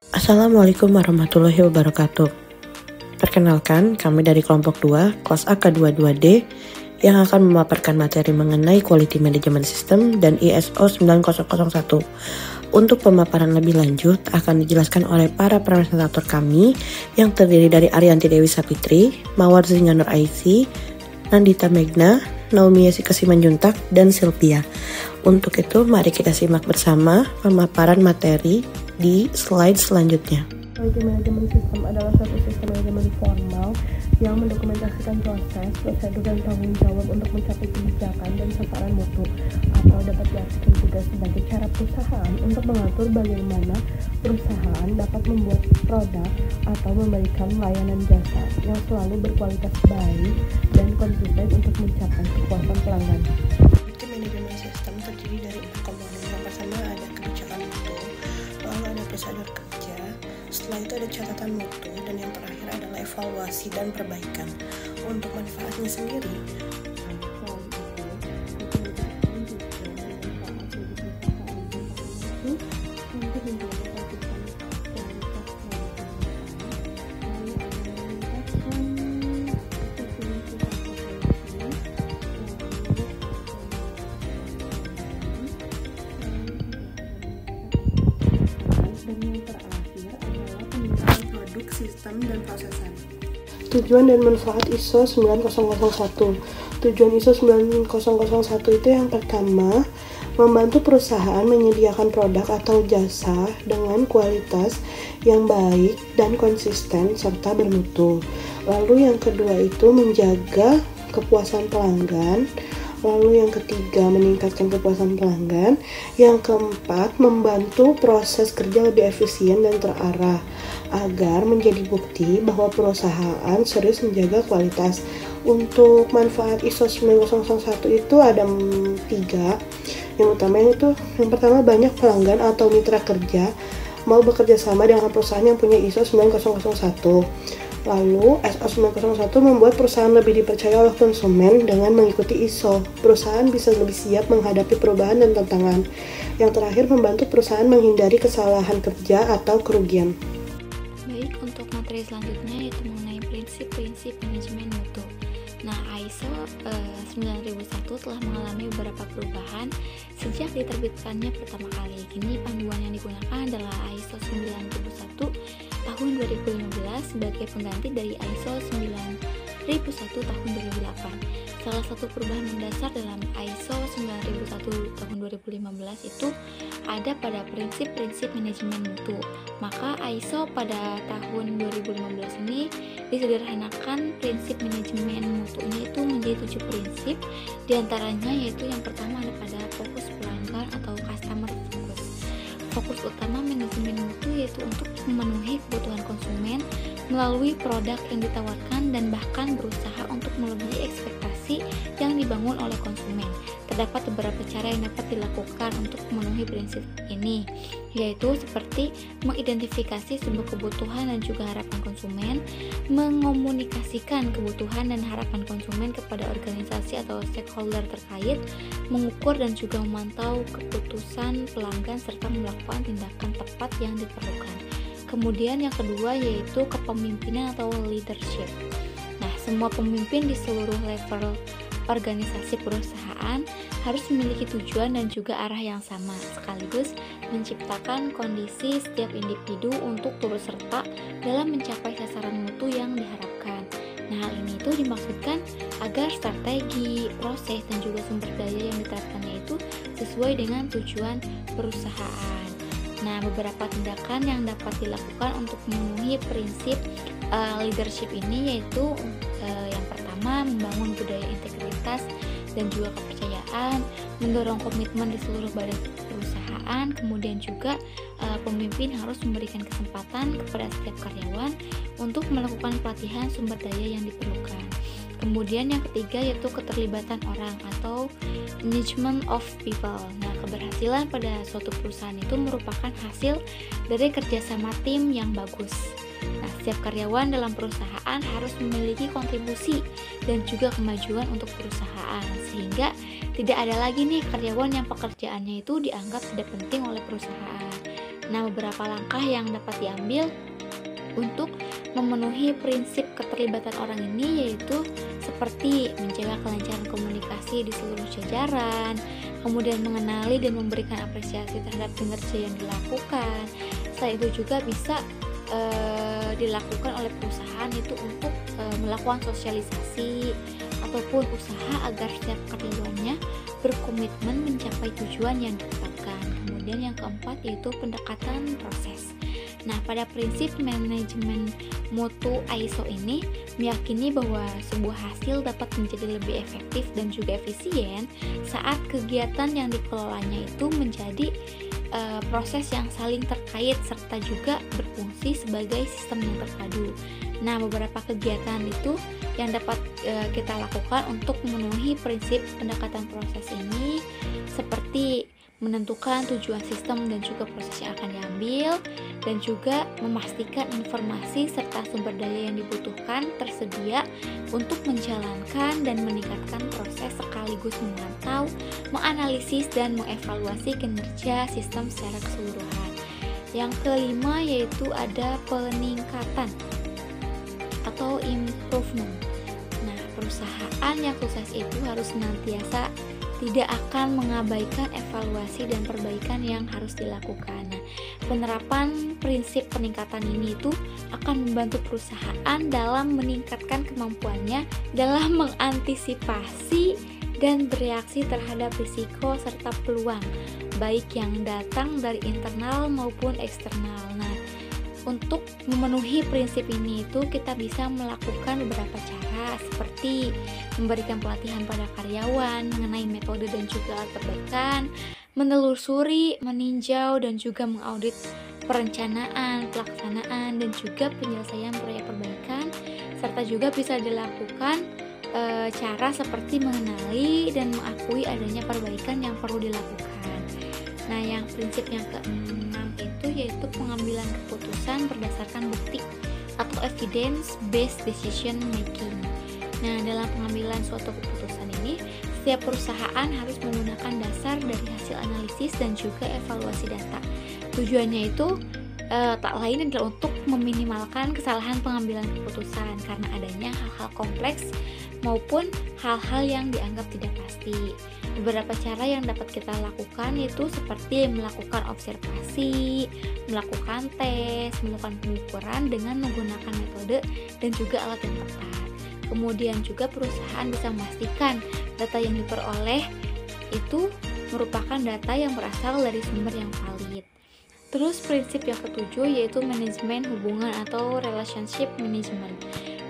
Assalamualaikum warahmatullahi wabarakatuh. Perkenalkan, kami dari kelompok 2, kelas AK22D, yang akan memaparkan materi mengenai Quality Management System dan ISO 9001. Untuk pemaparan lebih lanjut, akan dijelaskan oleh para presentator kami, yang terdiri dari Arianti Dewi Sapitri, Mawar Zinganur Aisy, Nandita Megna, Naomi Yasika Simanjuntak, dan Sylvia. Untuk itu, mari kita simak bersama pemaparan materi di slide selanjutnya. Quality Management System adalah suatu sistem manajemen formal yang mendokumentasikan proses, prosedur, dan tanggung jawab untuk mencapai kebijakan dan sasaran mutu, atau dapat diartikan juga sebagai cara perusahaan untuk mengatur bagaimana perusahaan dapat membuat produk atau memberikan layanan jasa yang selalu berkualitas baik dan konsisten untuk mencapai kepuasan pelanggan. Quality Management System terdiri dari 4 komponen. Yang pertama ada kebijakan mutu, lalu ada prosedur kerja, setelah itu ada catatan mutu, dan yang terakhir adalah evaluasi dan perbaikan. Untuk manfaatnya sendiri, produk, sistem, dan prosesan. Tujuan dan manfaat ISO 9001. Tujuan ISO 9001 itu yang pertama, membantu perusahaan menyediakan produk atau jasa dengan kualitas yang baik dan konsisten serta bermutu. Lalu yang kedua itu menjaga kepuasan pelanggan. Lalu yang ketiga, meningkatkan kepuasan pelanggan. Yang keempat, membantu proses kerja lebih efisien dan terarah agar menjadi bukti bahwa perusahaan serius menjaga kualitas. Untuk manfaat ISO 9001 itu ada 3. Yang utama itu, yang pertama, banyak pelanggan atau mitra kerja mau bekerja sama dengan perusahaan yang punya ISO 9001. Lalu, ISO 9001 membuat perusahaan lebih dipercaya oleh konsumen dengan mengikuti ISO. Perusahaan bisa lebih siap menghadapi perubahan dan tantangan. Yang terakhir, membantu perusahaan menghindari kesalahan kerja atau kerugian. Baik, untuk materi selanjutnya yaitu mengenai prinsip-prinsip manajemen mutu. Nah, ISO 9001 telah mengalami beberapa perubahan sejak diterbitkannya pertama kali. Kini panduan yang digunakan adalah ISO 9001 tahun 2015 sebagai pengganti dari ISO 9001 tahun 2008. Salah satu perubahan mendasar dalam ISO 9001 tahun 2015 itu ada pada prinsip-prinsip manajemen mutu. Maka ISO pada tahun 2015 ini disederhanakan prinsip manajemen mutunya itu menjadi 7 prinsip. Di antaranya yaitu yang pertama ada pada fokus pelanggan atau customer focus. Fokus utama manajemen mutu yaitu untuk memenuhi kebutuhan konsumen melalui produk yang ditawarkan dan bahkan berusaha untuk melebihi ekspektasi yang dibangun oleh konsumen. Terdapat beberapa cara yang dapat dilakukan untuk memenuhi prinsip ini, yaitu seperti mengidentifikasi sebuah kebutuhan dan juga harapan konsumen, mengomunikasikan kebutuhan dan harapan konsumen kepada organisasi atau stakeholder terkait, mengukur dan juga memantau keputusan pelanggan serta melakukan tindakan tepat yang diperlukan. Kemudian yang kedua yaitu kepemimpinan atau leadership. Nah, semua pemimpin di seluruh level organisasi perusahaan harus memiliki tujuan dan juga arah yang sama, sekaligus menciptakan kondisi setiap individu untuk turut serta dalam mencapai sasaran mutu yang diharapkan. Nah, hal ini itu dimaksudkan agar strategi, proses, dan juga sumber daya yang diterapkannya itu sesuai dengan tujuan perusahaan. Nah, beberapa tindakan yang dapat dilakukan untuk memenuhi prinsip leadership ini yaitu yang pertama, membangun budaya integritas dan juga kepercayaan, mendorong komitmen di seluruh badan perusahaan. Kemudian juga pemimpin harus memberikan kesempatan kepada setiap karyawan untuk melakukan pelatihan sumber daya yang diperlukan. Kemudian yang ketiga yaitu keterlibatan orang atau engagement of people. Nah, keberhasilan pada suatu perusahaan itu merupakan hasil dari kerjasama tim yang bagus. Nah, setiap karyawan dalam perusahaan harus memiliki kontribusi dan juga kemajuan untuk perusahaan, sehingga tidak ada lagi nih karyawan yang pekerjaannya itu dianggap tidak penting oleh perusahaan. Nah, beberapa langkah yang dapat diambil untuk memenuhi prinsip keterlibatan orang ini yaitu seperti menjaga kelancaran komunikasi di seluruh jajaran, kemudian mengenali dan memberikan apresiasi terhadap kinerja yang dilakukan. Selain itu juga bisa dilakukan oleh perusahaan itu untuk melakukan sosialisasi ataupun usaha agar setiap karyawannya berkomitmen mencapai tujuan yang ditetapkan. Kemudian yang keempat yaitu pendekatan proses. Nah, pada prinsip manajemen mutu ISO ini meyakini bahwa sebuah hasil dapat menjadi lebih efektif dan juga efisien saat kegiatan yang dikelolanya itu menjadi proses yang saling terkait serta juga berfungsi sebagai sistem yang terpadu. Nah, beberapa kegiatan itu yang dapat kita lakukan untuk memenuhi prinsip pendekatan proses ini seperti menentukan tujuan sistem dan juga proses yang akan diambil, dan juga memastikan informasi serta sumber daya yang dibutuhkan tersedia untuk menjalankan dan meningkatkan proses sekaligus memantau, menganalisis, dan mengevaluasi kinerja sistem secara keseluruhan. Yang kelima yaitu ada peningkatan atau improvement. Nah, perusahaan yang sukses itu harus senantiasa tidak akan mengabaikan evaluasi dan perbaikan yang harus dilakukan. Nah, penerapan prinsip peningkatan ini itu akan membantu perusahaan dalam meningkatkan kemampuannya dalam mengantisipasi dan bereaksi terhadap risiko serta peluang, baik yang datang dari internal maupun eksternal. Nah, untuk memenuhi prinsip ini itu kita bisa melakukan beberapa cara seperti memberikan pelatihan pada karyawan mengenai metode dan juga alat perbaikan, menelusuri, meninjau dan juga mengaudit perencanaan, pelaksanaan dan juga penyelesaian proyek perbaikan, serta juga bisa dilakukan cara seperti mengenali dan mengakui adanya perbaikan yang perlu dilakukan. Nah, yang prinsip yang keenam itu yaitu pengambilan keputusan berdasarkan bukti atau evidence based decision making. Nah, dalam pengambilan suatu keputusan ini, setiap perusahaan harus menggunakan dasar dari hasil analisis dan juga evaluasi data. Tujuannya itu tak lain adalah untuk meminimalkan kesalahan pengambilan keputusan karena adanya hal-hal kompleks maupun hal-hal yang dianggap tidak pasti. Beberapa cara yang dapat kita lakukan yaitu seperti melakukan observasi, melakukan tes, melakukan pengukuran dengan menggunakan metode dan juga alat yang tepat. Kemudian juga perusahaan bisa memastikan data yang diperoleh itu merupakan data yang berasal dari sumber yang valid. Terus prinsip yang ketujuh yaitu manajemen hubungan atau relationship management.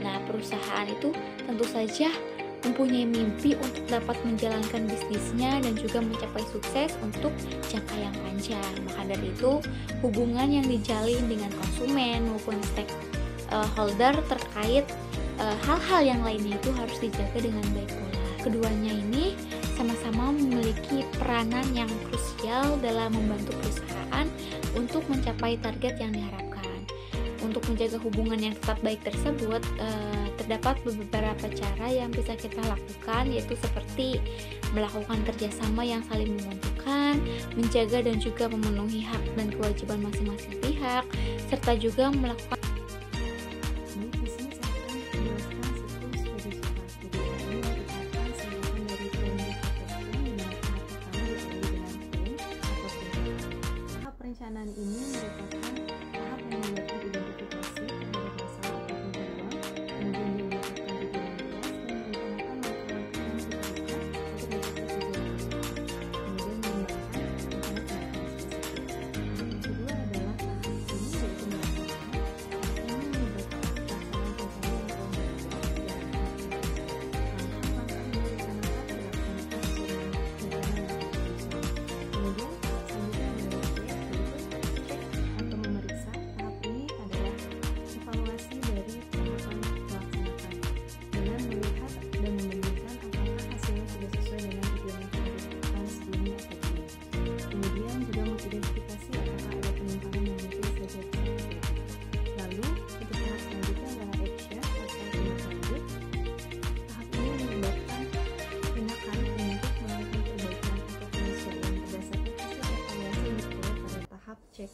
Nah, perusahaan itu tentu saja mempunyai mimpi untuk dapat menjalankan bisnisnya dan juga mencapai sukses untuk jangka yang panjang. Maka dari itu, hubungan yang dijalin dengan konsumen maupun stakeholder terkait hal-hal yang lainnya itu harus dijaga dengan baik pula. Keduanya ini sama-sama memiliki peranan yang krusial dalam membantu perusahaan untuk mencapai target yang diharapkan. Untuk menjaga hubungan yang tetap baik tersebut, terdapat beberapa cara yang bisa kita lakukan, yaitu seperti melakukan kerjasama yang saling menguntungkan, menjaga dan juga memenuhi hak dan kewajiban masing-masing pihak, serta juga melakukan perencanaan ini merupakan tahap yang melibatkan identifikasi terhadap masalah atau peluang, kemudian diletakkan tujuan luas dan merencanakan langkah-langkah yang diperlukan untuk mencapai tujuan tersebut. Kemudian mengembangkan rencana tindakan spesifik. Yang kedua adalah tahap ini yaitu melakukan. Ini melibatkan pelaksanaan perencanaan yang telah dilakukan dan langkah-langkah yang direncanakan dilaksanakan sesuai dengan rencana yang telah disusun. Kemudian selanjutnya adalah atau memeriksa. Tahap ini adalah evaluasi dari tahapan melaksanakan dengan melihat dan membandingkan apakah hasilnya sudah sesuai dengan tujuan yang telah ditetapkan sebelumnya atau tidak. Kemudian juga mengidentifikasi apakah ada penyimpangan yang mungkin saja bisa terjadi. Lalu untuk tahap selanjutnya adalah action atau tindak lanjut. Tahap ini melibatkan tindakan untuk melakukan perbaikan atau penyesuaian berdasarkan hasil evaluasi yang diperoleh pada tahap cek.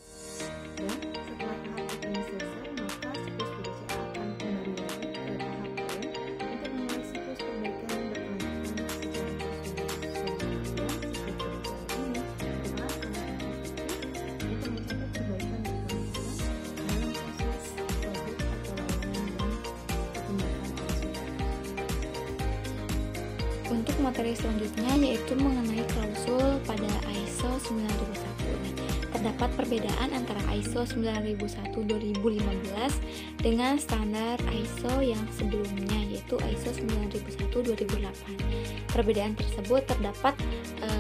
materi selanjutnya yaitu mengenai klausul pada ISO 9001. Nah, terdapat perbedaan antara ISO 9001-2015 dengan standar ISO yang sebelumnya yaitu ISO 9001-2008. Perbedaan tersebut terdapat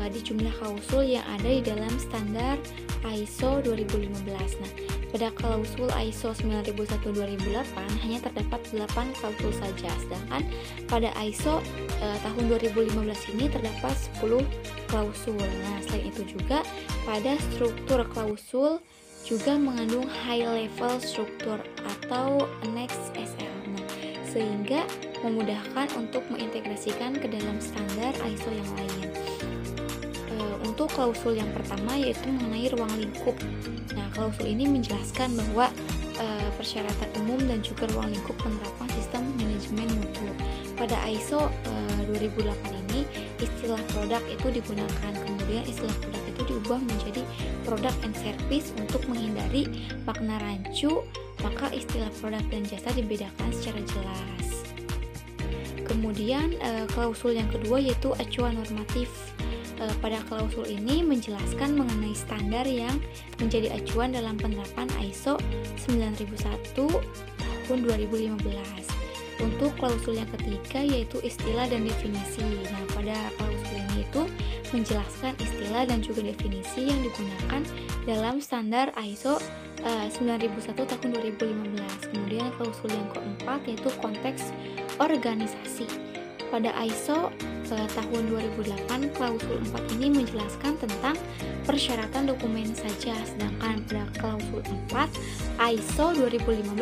di jumlah klausul yang ada di dalam standar ISO 2015. Nah, pada klausul ISO 9001-2008 hanya terdapat 8 klausul saja, sedangkan pada ISO tahun 2015 ini terdapat 10 klausul. Nah, selain itu juga pada struktur klausul juga mengandung high level struktur atau annex SL. Nah, sehingga memudahkan untuk mengintegrasikan ke dalam standar ISO yang lain. Untuk klausul yang pertama yaitu mengenai ruang lingkup. Nah, klausul ini menjelaskan bahwa persyaratan umum dan juga ruang lingkup penerapan sistem manajemen mutu. Pada ISO 2008 ini istilah produk itu digunakan, kemudian istilah produk itu diubah menjadi product and service untuk menghindari makna rancu, maka istilah produk dan jasa dibedakan secara jelas. Kemudian klausul yang kedua yaitu acuan normatif. Pada klausul ini menjelaskan mengenai standar yang menjadi acuan dalam penerapan ISO 9001 tahun 2015. Untuk klausul yang ketiga yaitu istilah dan definisi. Nah, pada klausul ini itu menjelaskan istilah dan juga definisi yang digunakan dalam standar ISO 9001 tahun 2015. Kemudian klausul yang keempat yaitu konteks organisasi. Pada ISO tahun 2008 klausul 4 ini menjelaskan tentang persyaratan dokumen saja, sedangkan pada klausul 4 ISO 2015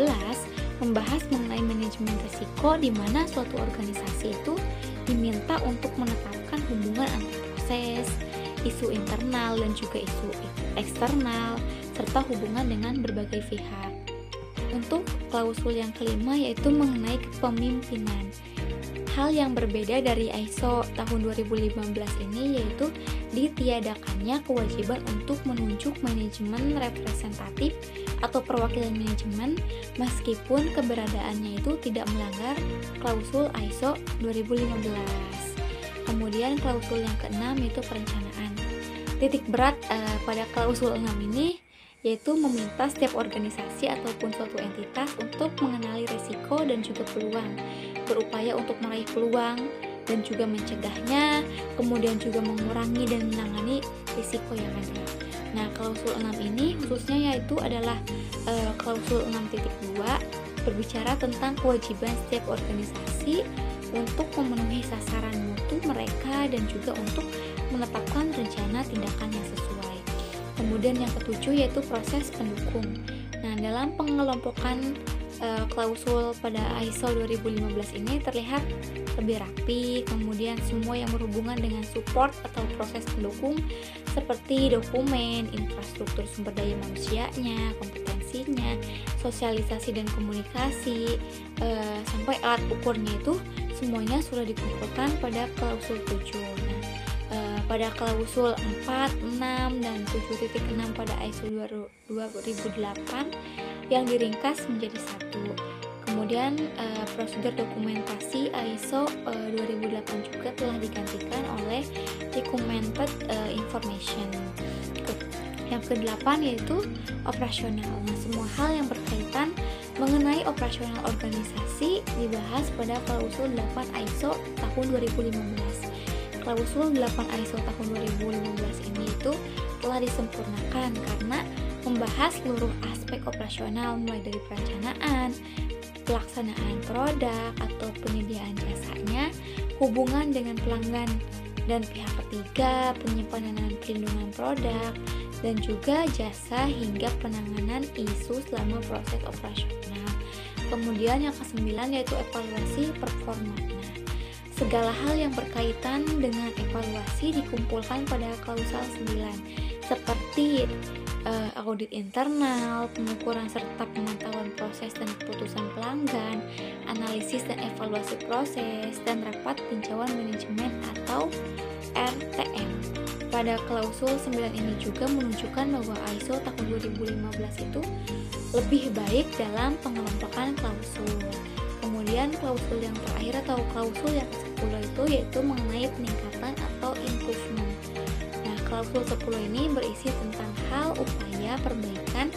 membahas mengenai manajemen risiko di mana suatu organisasi itu diminta untuk menetapkan hubungan antar proses, isu internal dan juga isu eksternal serta hubungan dengan berbagai pihak. Untuk klausul yang kelima yaitu mengenai kepemimpinan. Hal yang berbeda dari ISO tahun 2015 ini yaitu ditiadakannya kewajiban untuk menunjuk manajemen representatif atau perwakilan manajemen meskipun keberadaannya itu tidak melanggar klausul ISO 2015. Kemudian klausul yang keenam yaitu perencanaan. Titik berat pada klausul 6 ini yaitu meminta setiap organisasi ataupun suatu entitas untuk mengenali risiko dan juga peluang, berupaya untuk meraih peluang dan juga mencegahnya, kemudian juga mengurangi dan menangani risiko yang ada. Nah, klausul 6 ini khususnya yaitu adalah klausul 6.2 berbicara tentang kewajiban setiap organisasi untuk memenuhi sasaran mutu mereka dan juga untuk menetapkan rencana tindakan yang sesuai. Kemudian yang ketujuh yaitu proses pendukung. Nah, dalam pengelompokan klausul pada ISO 2015 ini terlihat lebih rapi, kemudian semua yang berhubungan dengan support atau proses pendukung seperti dokumen, infrastruktur sumber daya manusianya, kompetensinya, sosialisasi dan komunikasi, sampai alat ukurnya itu semuanya sudah dikumpulkan pada klausul 7. Nah, pada klausul 4, 6, dan 7.6 pada ISO 2008 yang diringkas menjadi satu. Kemudian prosedur dokumentasi ISO 2008 juga telah digantikan oleh documented information. Yang ke-8 yaitu operasional. Nah, semua hal yang berkaitan mengenai operasional organisasi dibahas pada klausul 8 ISO tahun 2015. Klausul 8 ISO tahun 2015 ini itu telah disempurnakan karena membahas seluruh aspek operasional mulai dari perencanaan, pelaksanaan produk atau penyediaan jasanya, hubungan dengan pelanggan dan pihak ketiga, penyimpanan dan perlindungan produk, dan juga jasa hingga penanganan isu selama proses operasional. Kemudian yang ke-9 yaitu evaluasi performa. Nah, segala hal yang berkaitan dengan evaluasi dikumpulkan pada klausul 9 seperti audit internal, pengukuran serta pemantauan proses dan keputusan pelanggan, analisis dan evaluasi proses, dan rapat tinjauan manajemen atau RTM. Pada klausul 9 ini juga menunjukkan bahwa ISO tahun 2015 itu lebih baik dalam pengelompokan klausul. Kemudian Kemudian klausul yang terakhir atau klausul yang ke-10 itu yaitu mengenai peningkatan atau improvement. Nah, klausul 10 ini berisi tentang hal upaya perbaikan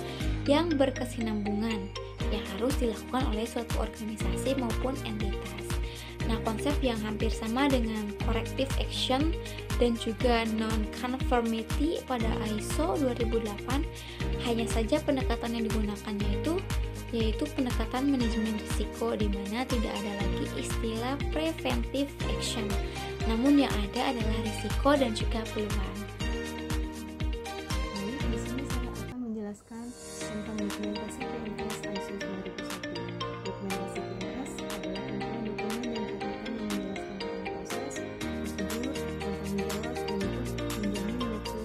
yang berkesinambungan yang harus dilakukan oleh suatu organisasi maupun entitas. Nah, konsep yang hampir sama dengan corrective action dan juga non-conformity pada ISO 2008, hanya saja pendekatan yang digunakannya yaitu pendekatan manajemen risiko, di mana tidak ada lagi istilah preventive action, namun yang ada adalah risiko dan juga peluang. Baik, di sini saya akan menjelaskan tentang dokumentasi PMS ISO 9001. Dokumentasi PMS adalah kumpulan dokumen dan catatan yang menjelaskan tentang proses, prosedur, tanggung jawab untuk menjamin mutu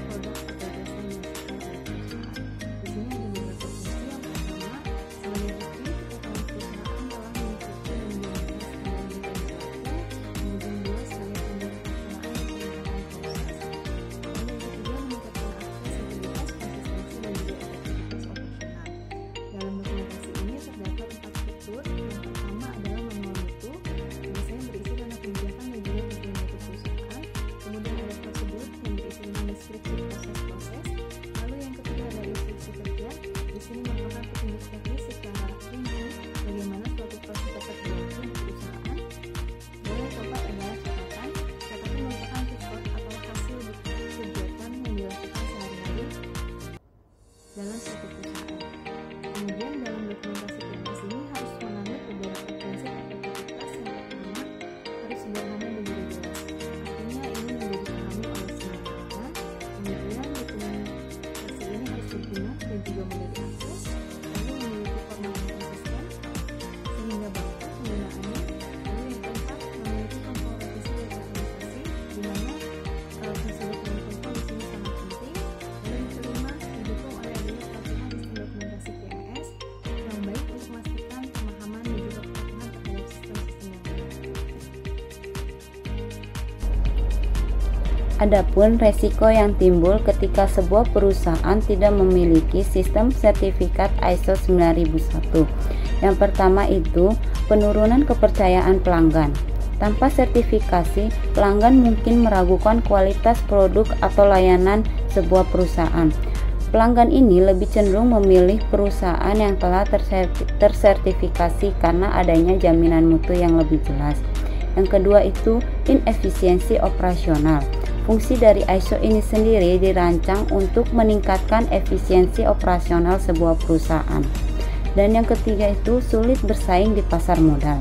produk atau jasa yang dilakukan oleh perusahaan. Di sini ada beberapa fungsi. Yang pertama, sebagai bukti ketahuan perusahaan telah mengikuti dan menjalankan standar yang berlaku. Kemudian dua, sebagai tanda pelaksanaan dan peningkatan proses. Dan yang ketiga, meningkatkan aksesibilitas, konsistensi, dan juga efektivitas operasional. Dalam dokumentasi ini terdapat 4 struktur. Yang pertama adalah manual mutu, biasanya berisi tentang kebijakan dan juga tujuan mutu perusahaan. Kemudian ada prosedur yang berisi tentang deskripsi proses-proses. Lalu yang ketiga ada instruksi kerja. Di sini merupakan petunjuk teknis secara rinci bagaimana suatu proses dapat dilakukan di perusahaan. Dan yang keempat adalah catatan. Catatan merupakan record atau hasil kegiatan yang dilakukan sehari-hari dalam suatu perusahaan. Kemudian dalam dokumentasi PMS ini harus mengandung beberapa prinsip efektivitas. Yang pertama, harus sederhana dan juga jelas. Artinya ini mudah dipahami oleh semua. Kemudian dokumentasi ini harus berguna dan juga mudah diakses. Lalu memiliki format yang konsisten sehingga bakat penggunaannya. Lalu yang keempat, memiliki kontrol revisi dan aktualisasi, di mana fungsi dokumen kontrol di sini sangat penting. Lalu yang kelima, didukung oleh adanya pelatihan sistem dokumentasi PMS yang baik untuk memastikan pemahaman dan juga kepatuhan terhadap sistem-sistem yang ada. Adapun resiko yang timbul ketika sebuah perusahaan tidak memiliki sistem sertifikat ISO 9001. Yang pertama itu penurunan kepercayaan pelanggan. Tanpa sertifikasi, pelanggan mungkin meragukan kualitas produk atau layanan sebuah perusahaan. Pelanggan ini lebih cenderung memilih perusahaan yang telah tersertifikasi karena adanya jaminan mutu yang lebih jelas. Yang kedua itu inefisiensi operasional. Fungsi dari ISO ini sendiri dirancang untuk meningkatkan efisiensi operasional sebuah perusahaan. Dan yang ketiga itu sulit bersaing di pasar modal.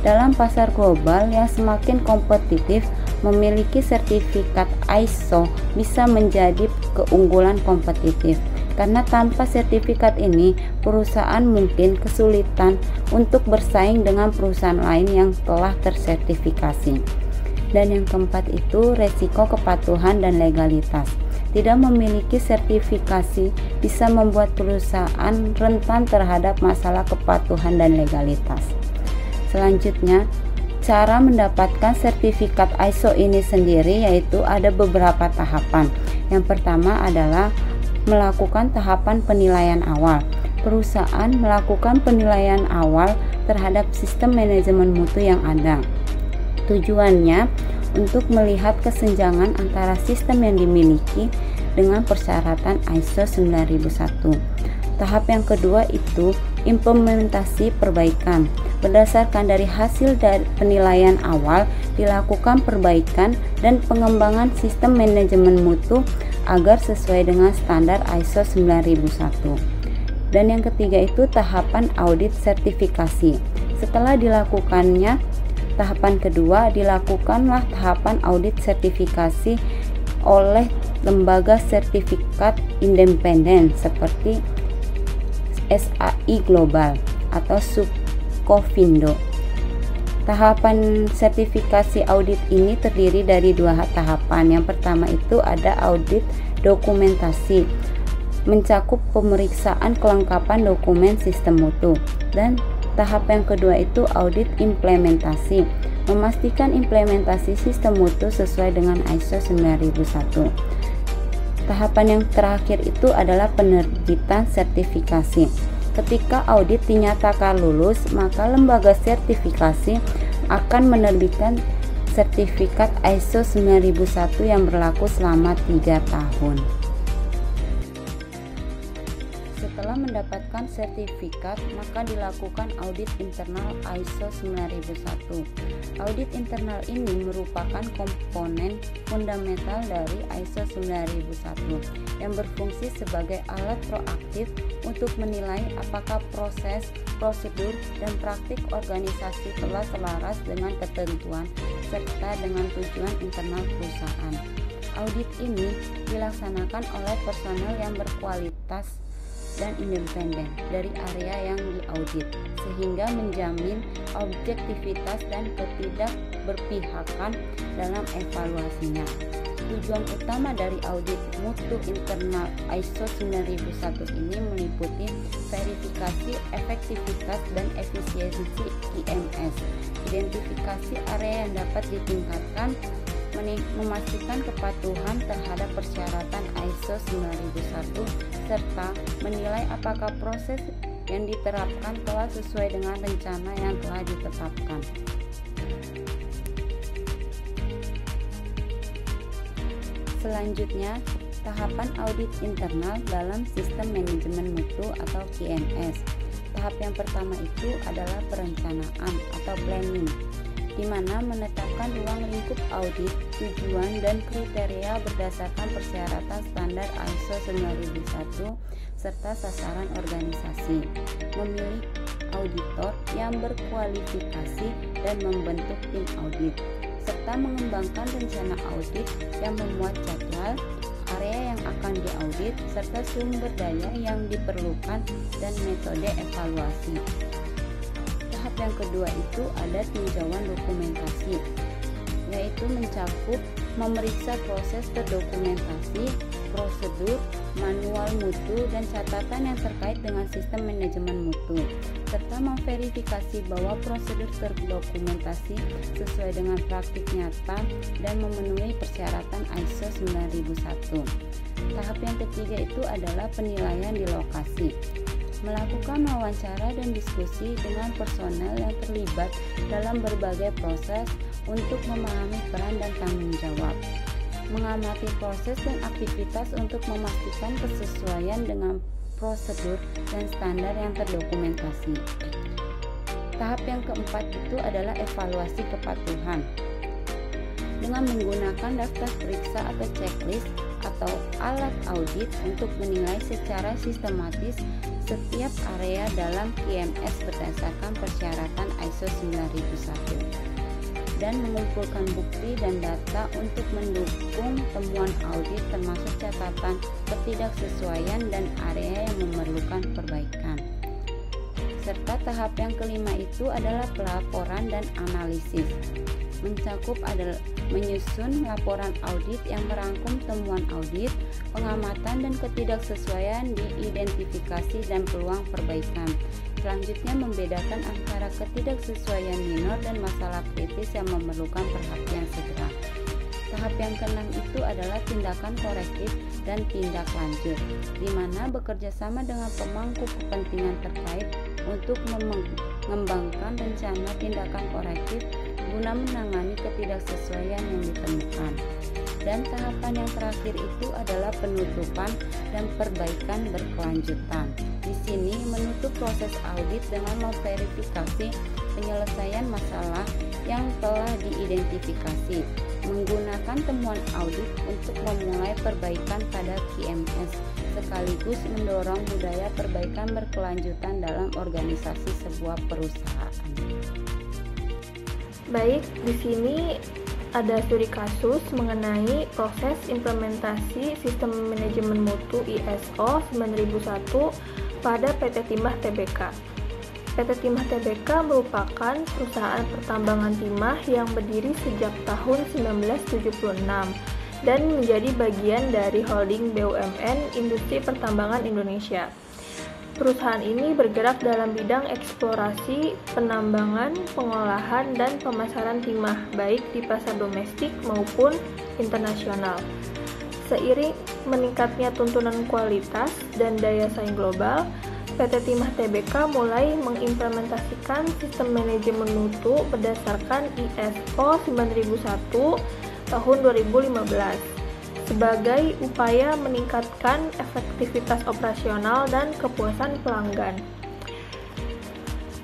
Dalam pasar global yang semakin kompetitif, memiliki sertifikat ISO bisa menjadi keunggulan kompetitif. Karena tanpa sertifikat ini, perusahaan mungkin kesulitan untuk bersaing dengan perusahaan lain yang telah tersertifikasi. Dan yang keempat itu resiko kepatuhan dan legalitas. Tidak memiliki sertifikasi bisa membuat perusahaan rentan terhadap masalah kepatuhan dan legalitas. Selanjutnya, cara mendapatkan sertifikat ISO ini sendiri yaitu ada beberapa tahapan. Yang pertama adalah melakukan tahapan penilaian awal. Perusahaan melakukan penilaian awal terhadap sistem manajemen mutu yang ada. Tujuannya untuk melihat kesenjangan antara sistem yang dimiliki dengan persyaratan ISO 9001. Tahap yang kedua itu implementasi perbaikan. Berdasarkan dari hasil dari penilaian awal, dilakukan perbaikan dan pengembangan sistem manajemen mutu agar sesuai dengan standar ISO 9001. Dan yang ketiga itu tahapan audit sertifikasi. Setelah dilakukannya tahapan kedua, dilakukanlah tahapan audit sertifikasi oleh lembaga sertifikat independen seperti SAI Global atau Subkofindo. Tahapan sertifikasi audit ini terdiri dari dua tahapan. Yang pertama itu ada audit dokumentasi, mencakup pemeriksaan kelengkapan dokumen sistem mutu. Dan tahap yang kedua itu audit implementasi, memastikan implementasi sistem mutu sesuai dengan ISO 9001. Tahapan yang terakhir itu adalah penerbitan sertifikasi. Ketika audit dinyatakan lulus, maka lembaga sertifikasi akan menerbitkan sertifikat ISO 9001 yang berlaku selama 3 tahun. Setelah mendapatkan sertifikat, maka dilakukan audit internal ISO 9001. Audit internal ini merupakan komponen fundamental dari ISO 9001 yang berfungsi sebagai alat proaktif untuk menilai apakah proses, prosedur, dan praktik organisasi telah selaras dengan ketentuan serta dengan tujuan internal perusahaan. Audit ini dilaksanakan oleh personel yang berkualitas dan independen dari area yang diaudit, sehingga menjamin objektivitas dan ketidakberpihakan dalam evaluasinya. Tujuan utama dari audit mutu internal ISO 9001 ini meliputi verifikasi efektivitas dan efisiensi IMS, identifikasi area yang dapat ditingkatkan, memastikan kepatuhan terhadap persyaratan ISO 9001, serta menilai apakah proses yang diterapkan telah sesuai dengan rencana yang telah ditetapkan. Selanjutnya, tahapan audit internal dalam sistem manajemen mutu atau QMS. Tahap yang pertama itu adalah perencanaan atau planning, di mana menetapkan ruang lingkup audit, tujuan, dan kriteria berdasarkan persyaratan standar ISO 9001 serta sasaran organisasi. Memilih auditor yang berkualifikasi dan membentuk tim audit, serta mengembangkan rencana audit yang memuat jadwal, area yang akan diaudit, serta sumber daya yang diperlukan dan metode evaluasi. Tahap yang kedua itu ada tinjauan dokumentasi, yaitu mencakup memeriksa proses terdokumentasi, prosedur, manual mutu, dan catatan yang terkait dengan sistem manajemen mutu, serta memverifikasi bahwa prosedur terdokumentasi sesuai dengan praktik nyata dan memenuhi persyaratan ISO 9001. Tahap yang ketiga itu adalah penilaian di lokasi, melakukan wawancara dan diskusi dengan personel yang terlibat dalam berbagai proses untuk memahami peran dan tanggung jawab, mengamati proses dan aktivitas untuk memastikan kesesuaian dengan prosedur dan standar yang terdokumentasi. Tahap yang keempat itu adalah evaluasi kepatuhan, dengan menggunakan daftar periksa atau checklist atau alat audit untuk menilai secara sistematis setiap area dalam QMS berdasarkan persyaratan ISO 9001 dan mengumpulkan bukti dan data untuk mendukung temuan audit termasuk catatan ketidaksesuaian dan area yang memerlukan perbaikan. Serta tahap yang kelima itu adalah pelaporan dan analisis, mencakup adalah menyusun laporan audit yang merangkum temuan audit, pengamatan dan ketidaksesuaian, diidentifikasi dan peluang perbaikan. Selanjutnya membedakan antara ketidaksesuaian minor dan masalah kritis yang memerlukan perhatian segera. Tahap yang keenam itu adalah tindakan korektif dan tindak lanjut, di mana bekerja sama dengan pemangku kepentingan terkait untuk mengembangkan rencana tindakan korektif guna menangani ketidaksesuaian yang ditemukan. Dan tahapan yang terakhir itu adalah penutupan dan perbaikan berkelanjutan. Di sini menutup proses audit dengan memverifikasi penyelesaian masalah yang telah diidentifikasi, menggunakan temuan audit untuk memulai perbaikan pada QMS, sekaligus mendorong budaya perbaikan berkelanjutan dalam organisasi sebuah perusahaan. Baik, di sini ada studi kasus mengenai proses implementasi sistem manajemen mutu ISO 9001 pada PT Timah Tbk. PT Timah Tbk merupakan perusahaan pertambangan timah yang berdiri sejak tahun 1976 dan menjadi bagian dari holding BUMN Industri Pertambangan Indonesia. Perusahaan ini bergerak dalam bidang eksplorasi, penambangan, pengolahan, dan pemasaran timah, baik di pasar domestik maupun internasional. Seiring meningkatnya tuntunan kualitas dan daya saing global, PT Timah Tbk mulai mengimplementasikan sistem manajemen mutu berdasarkan ISO 9001 tahun 2015 sebagai upaya meningkatkan efektivitas operasional dan kepuasan pelanggan.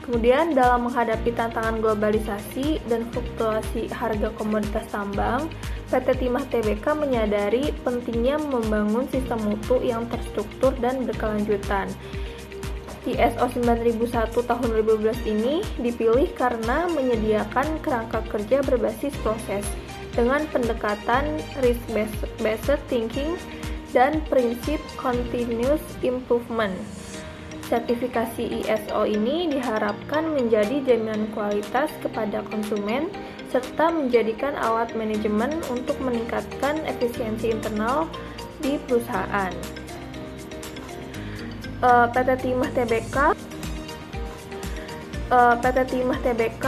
Kemudian dalam menghadapi tantangan globalisasi dan fluktuasi harga komoditas tambang, PT Timah Tbk menyadari pentingnya membangun sistem mutu yang terstruktur dan berkelanjutan. ISO 9001 tahun 2012 ini dipilih karena menyediakan kerangka kerja berbasis proses dengan pendekatan risk-based thinking dan prinsip continuous improvement. Sertifikasi ISO ini diharapkan menjadi jaminan kualitas kepada konsumen serta menjadikan alat manajemen untuk meningkatkan efisiensi internal di perusahaan. PT Timah Tbk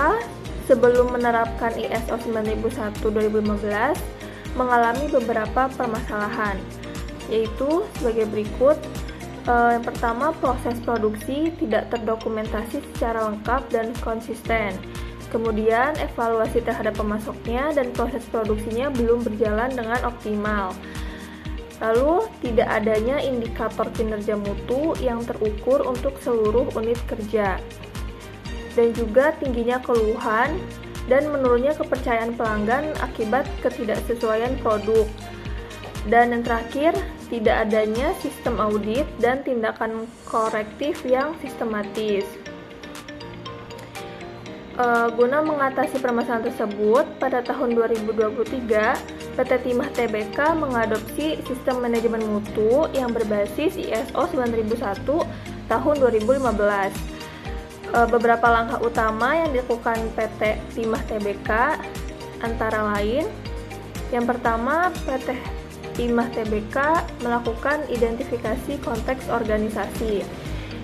sebelum menerapkan ISO 9001 2015 mengalami beberapa permasalahan, yaitu sebagai berikut. Yang pertama, proses produksi tidak terdokumentasi secara lengkap dan konsisten. Kemudian, evaluasi terhadap pemasoknya dan proses produksinya belum berjalan dengan optimal. Lalu, tidak adanya indikator kinerja mutu yang terukur untuk seluruh unit kerja. Dan juga tingginya keluhan dan menurunnya kepercayaan pelanggan akibat ketidaksesuaian produk. Dan yang terakhir, tidak adanya sistem audit dan tindakan korektif yang sistematis. Guna mengatasi permasalahan tersebut, pada tahun 2023, PT Timah Tbk mengadopsi sistem manajemen mutu yang berbasis ISO 9001 tahun 2015. Beberapa langkah utama yang dilakukan PT Timah Tbk antara lain, yang pertama, PT Timah Tbk melakukan identifikasi konteks organisasi,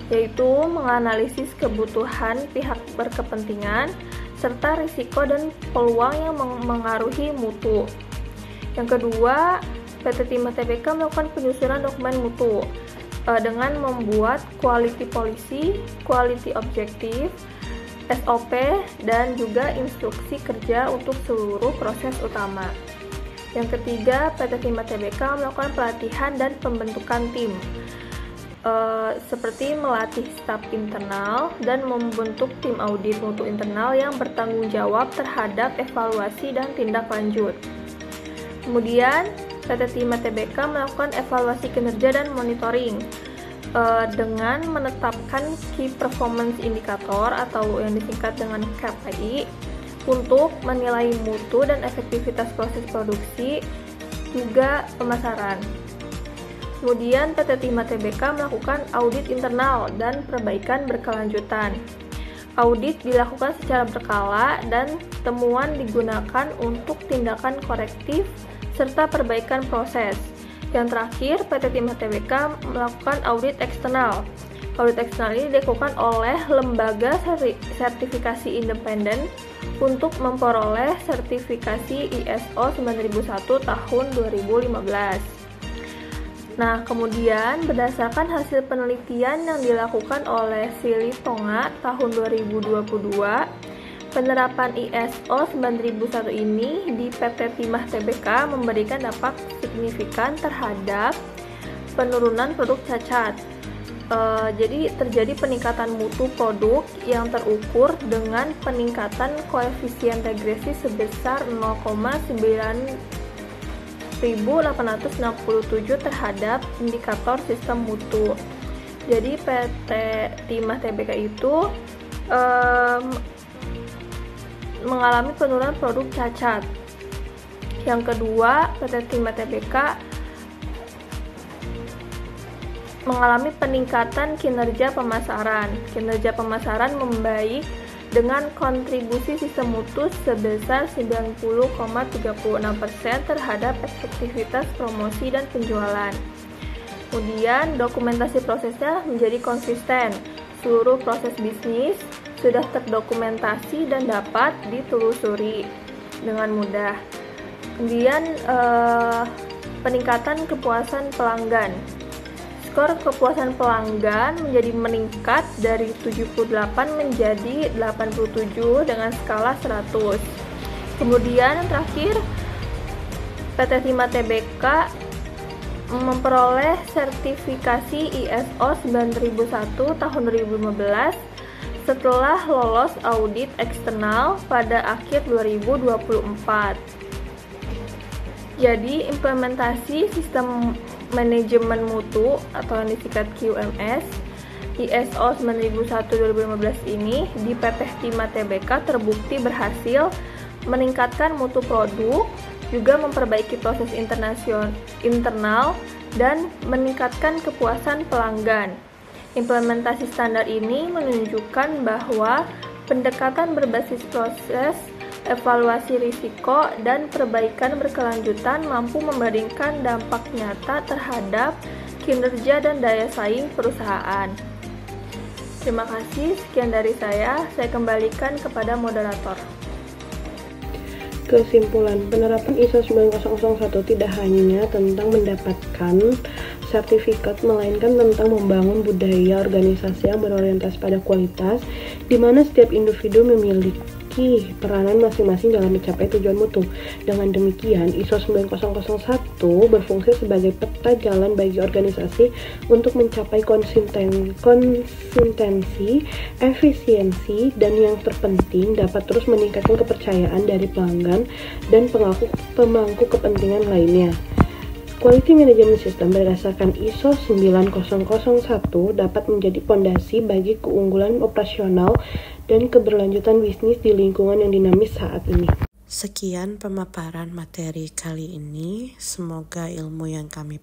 yaitu menganalisis kebutuhan pihak berkepentingan serta risiko dan peluang yang mengaruhi mutu. Yang kedua, PT Timah Tbk melakukan penyusunan dokumen mutu dengan membuat quality policy, quality objective, SOP, dan juga instruksi kerja untuk seluruh proses utama. Yang ketiga, PT Timah Tbk melakukan pelatihan dan pembentukan tim, seperti melatih staf internal dan membentuk tim audit mutu internal yang bertanggung jawab terhadap evaluasi dan tindak lanjut. Kemudian, PT Timah Tbk melakukan evaluasi kinerja dan monitoring dengan menetapkan Key Performance Indicator atau yang disingkat dengan KPI untuk menilai mutu dan efektivitas proses produksi, juga pemasaran. Kemudian PT Timah Tbk melakukan audit internal dan perbaikan berkelanjutan. Audit dilakukan secara berkala dan temuan digunakan untuk tindakan korektif serta perbaikan proses. Yang terakhir, PT Timah Tbk melakukan audit eksternal. Audit eksternal ini dilakukan oleh lembaga sertifikasi independen untuk memperoleh sertifikasi ISO 9001 tahun 2015. Nah, kemudian berdasarkan hasil penelitian yang dilakukan oleh Sili Tonga tahun 2022, penerapan ISO 9001 ini di PT Timah Tbk memberikan dampak signifikan terhadap penurunan produk cacat. Jadi terjadi peningkatan mutu produk yang terukur dengan peningkatan koefisien regresi sebesar 0,9867 terhadap indikator sistem mutu. Jadi PT Timah Tbk itu mengalami penurunan produk cacat. Yang kedua, PT Timah Tbk mengalami peningkatan kinerja pemasaran. Kinerja pemasaran membaik dengan kontribusi sistem mutu sebesar 90,36% terhadap efektivitas promosi dan penjualan. Kemudian, dokumentasi prosesnya menjadi konsisten. Seluruh proses bisnis sudah terdokumentasi dan dapat ditelusuri dengan mudah. Kemudian, peningkatan kepuasan pelanggan. skor kepuasan pelanggan menjadi meningkat dari 78 menjadi 87 dengan skala 100. Kemudian yang terakhir, PT Timah Tbk memperoleh sertifikasi ISO 9001 tahun 2015 setelah lolos audit eksternal pada akhir 2024. Jadi, implementasi sistem manajemen mutu atau yang disingkat QMS ISO 9001-2015 ini di PT Timah Tbk terbukti berhasil meningkatkan mutu produk, juga memperbaiki proses internal, dan meningkatkan kepuasan pelanggan. Implementasi standar ini menunjukkan bahwa pendekatan berbasis proses, evaluasi risiko, dan perbaikan berkelanjutan mampu memberikan dampak nyata terhadap kinerja dan daya saing perusahaan. Terima kasih, sekian dari saya kembalikan kepada moderator. Kesimpulan, penerapan ISO 9001 tidak hanya tentang mendapatkan sertifikat, melainkan tentang membangun budaya organisasi yang berorientasi pada kualitas, di mana setiap individu memiliki peranan masing-masing dalam mencapai tujuan mutu. Dengan demikian, ISO 9001 berfungsi sebagai peta jalan bagi organisasi untuk mencapai konsistensi, efisiensi, dan yang terpenting dapat terus meningkatkan kepercayaan dari pelanggan dan pemangku kepentingan lainnya. Quality Management System berdasarkan ISO 9001 dapat menjadi fondasi bagi keunggulan operasional dan keberlanjutan bisnis di lingkungan yang dinamis saat ini. Sekian pemaparan materi kali ini. Semoga ilmu yang kami